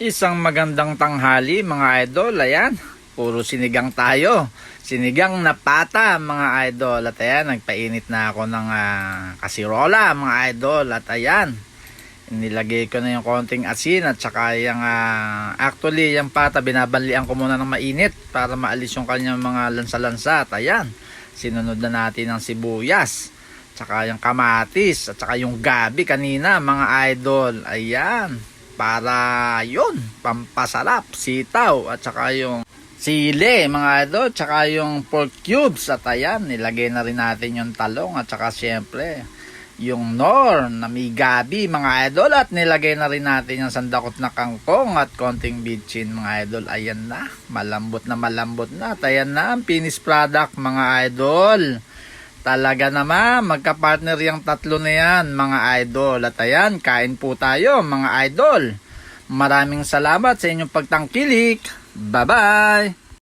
Isang magandang tanghali mga idol. Ayan, puro sinigang tayo. Sinigang na pata mga idol. At ayan, nagpainit na ako ng kasirola mga idol. At ayan, nilagay ko na yung konting asin at saka yung actually yung pata binabalian ko muna ng mainit para maalis yung kanyang mga lansa-lansa. At ayan, sinunod na natin ang sibuyas, tsaka yung kamatis at saka yung gabi kanina mga idol. Ayan, para yun, pampasarap, sitaw at saka yung sili mga idol, tsaka yung pork cubes. At ayan, nilagay na rin natin yung talong at saka syempre yung nor na may gabi mga idol, at nilagay na rin natin yung sandakot na kangkong at konting bitchin mga idol. Ayan na, malambot na. At ayan na ang finished product mga idol. Talaga naman, magka-partner yung tatlo na yan mga idol. At ayan, kain po tayo mga idol. Maraming salamat sa inyong pagtangkilik. Bye-bye!